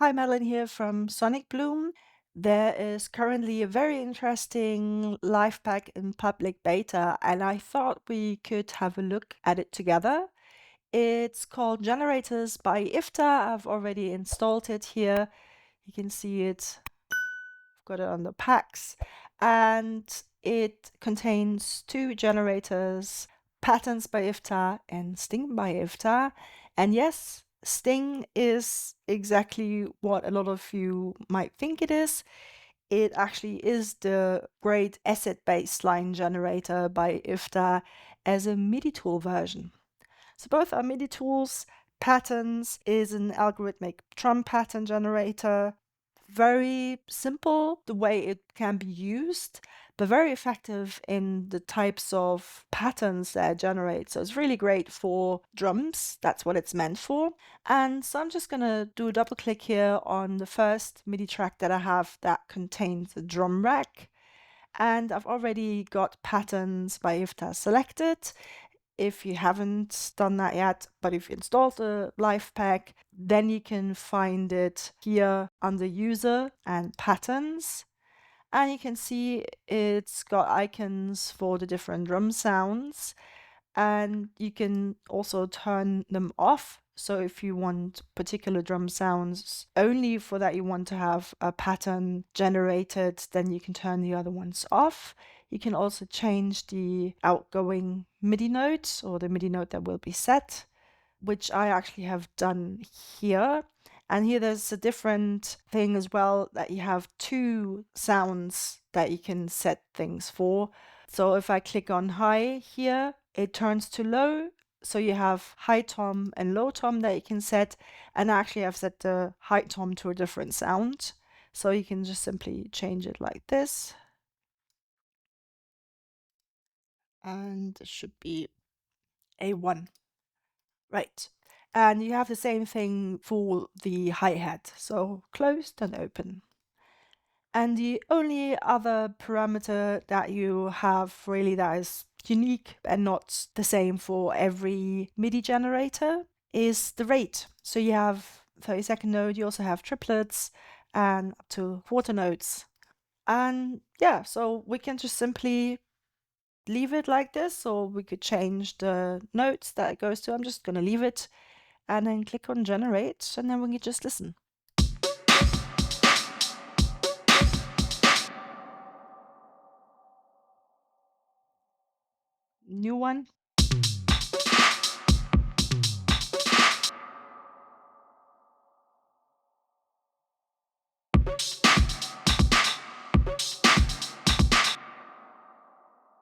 Hi, Madeleine here from Sonic Bloom. There is currently a very interesting live pack in public beta, and I thought we could have a look at it together. It's called Generators by Iftah. I've already installed it here. You can see it. I've got it on the packs, and it contains two generators, Patterns by Iftah and Sting by Iftah. And yes, Sting is exactly what a lot of you might think it is. It actually is the great asset-based line generator by Iftah as a MIDI tool version. So both are MIDI tools. Patterns is an algorithmic drum pattern generator. Very simple the way it can be used, but very effective in the types of patterns that it generates. So it's really great for drums. That's what it's meant for. And so I'm just going to do a double click here on the first MIDI track that I have that contains a drum rack. And I've already got Patterns by Iftah selected. If you haven't done that yet, but if you installed the live pack, then you can find it here under User and Patterns. And you can see it's got icons for the different drum sounds. And you can also turn them off. So if you want particular drum sounds only for that you want to have a pattern generated, then you can turn the other ones off. You can also change the outgoing MIDI note or the MIDI note that will be set, which I actually have done here. And here there's a different thing as well, that you have two sounds that you can set things for. So if I click on high here, it turns to low. So you have high tom and low tom that you can set. And actually I've set the high tom to a different sound. So you can just simply change it like this. And it should be A1. Right. And you have the same thing for the hi-hat. So closed and open. And the only other parameter that you have really that is unique and not the same for every MIDI generator is the rate. So you have 30-second note, you also have triplets and up to quarter notes. And yeah, so we can just simply leave it like this, or we could change the notes that it goes to. I'm just going to leave it and then click on generate, and then we can just listen. New one.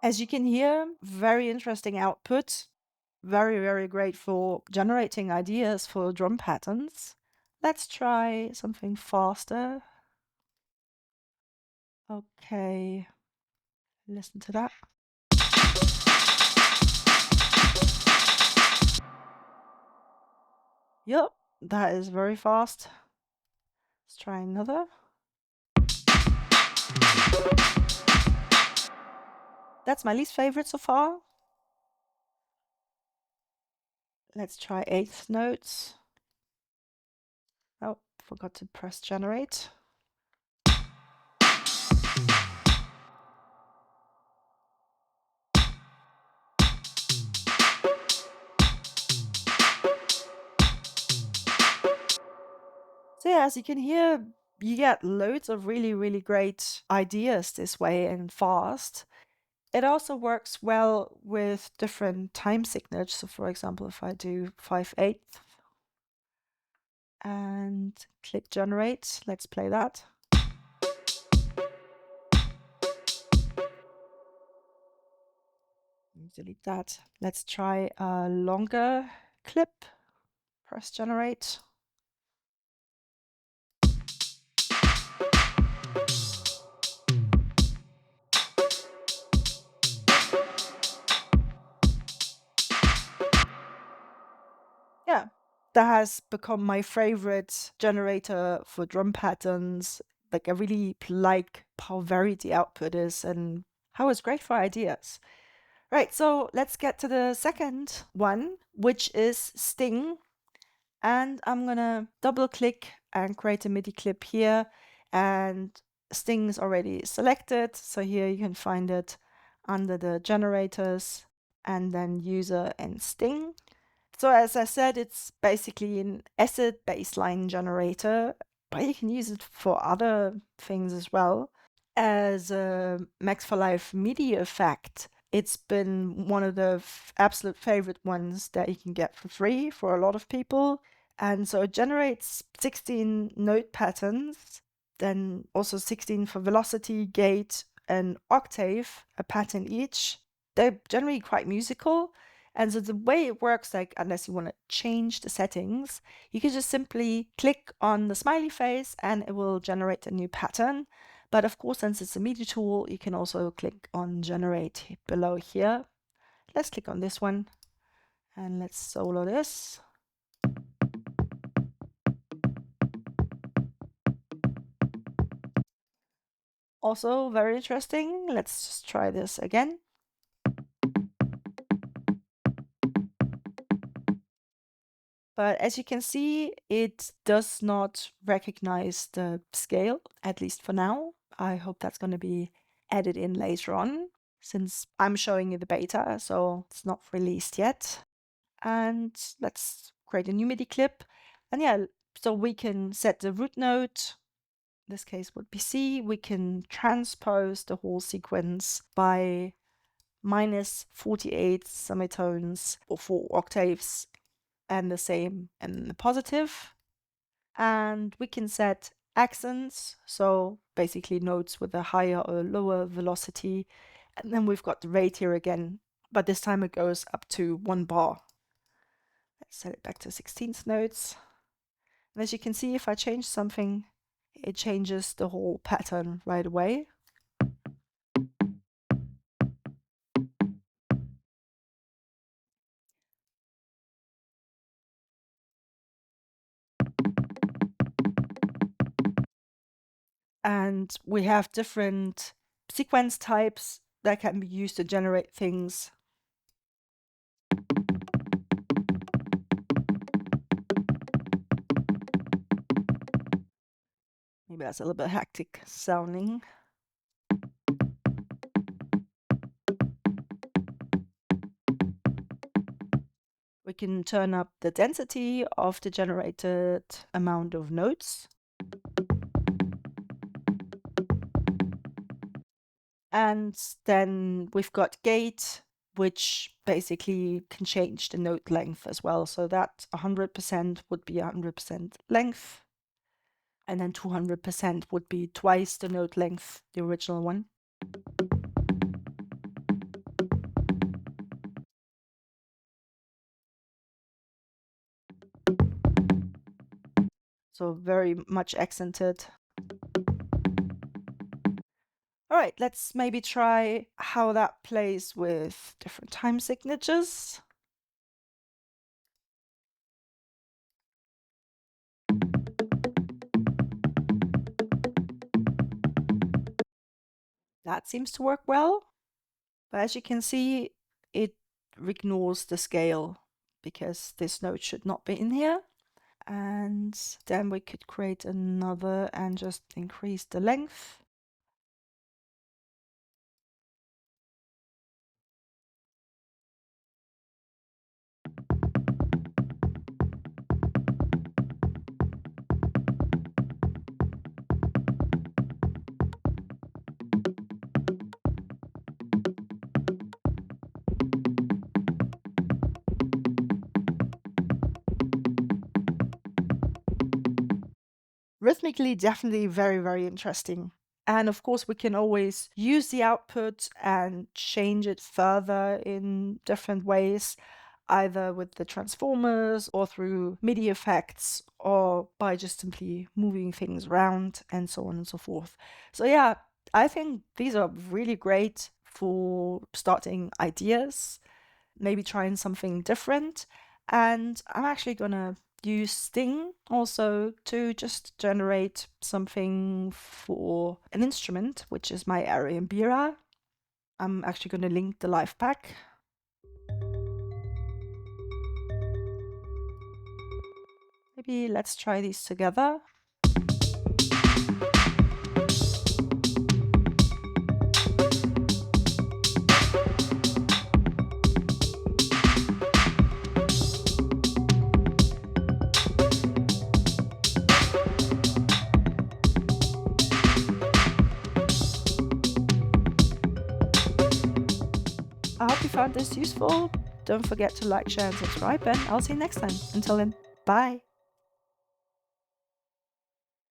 As you can hear, very interesting output. Very, very great for generating ideas for drum patterns. Let's try something faster. Okay, listen to that. Yep, that is very fast. Let's try another. That's my least favorite so far. Let's try eighth notes. Oh, forgot to press generate. So yeah, as you can hear, you get loads of really, really great ideas this way and fast. It also works well with different time signatures. So for example, if I do 5/8 and click generate, let's play that. Delete that. Let's try a longer clip. Press generate. Yeah, that has become my favorite generator for drum patterns. Like I really like how varied the output is and how it's great for ideas. Right, so let's get to the second one, which is Sting. And I'm gonna double click and create a MIDI clip here, and Sting is already selected. So here you can find it under the generators and then user and Sting. So as I said, it's basically an acid baseline generator, but you can use it for other things as well. As a Max for Life MIDI effect, it's been one of the absolute favorite ones that you can get for free for a lot of people. And so it generates 16 note patterns, then also 16 for velocity, gate, and octave, a pattern each. They're generally quite musical. And so the way it works, like, unless you want to change the settings, you can just simply click on the smiley face and it will generate a new pattern. But of course, since it's a MIDI tool, you can also click on generate below here. Let's click on this one and let's solo this. Also very interesting. Let's just try this again. But as you can see, it does not recognize the scale, at least for now. I hope that's going to be added in later on, since I'm showing you the beta, so it's not released yet. And let's create a new MIDI clip. And yeah, so we can set the root note. This case would be C. We can transpose the whole sequence by -48 semitones or 4 octaves, and the same in the positive. And we can set accents, so basically notes with a higher or lower velocity. And then we've got the rate here again, but this time it goes up to 1 bar. Let's set it back to 16th notes. And as you can see, if I change something, it changes the whole pattern right away. And we have different sequence types that can be used to generate things. Maybe that's a little bit hectic sounding. We can turn up the density of the generated amount of notes. And then we've got gate, which basically can change the note length as well. So that 100% would be 100% length. And then 200% would be twice the note length, the original one. So very much accented. All right, let's maybe try how that plays with different time signatures. That seems to work well. But as you can see, it ignores the scale because this note should not be in here. And then we could create another and just increase the length. Rhythmically, definitely very, very interesting. And of course, we can always use the output and change it further in different ways, either with the transformers or through MIDI effects or by just simply moving things around and so on and so forth. So yeah, I think these are really great for starting ideas, maybe trying something different. And I'm actually gonna use Sting also to just generate something for an instrument, which is my Ariambira. I'm actually gonna link the live pack. Maybe let's try these together. I hope you found this useful. Don't forget to like, share, and subscribe, and I'll see you next time. Until then, bye.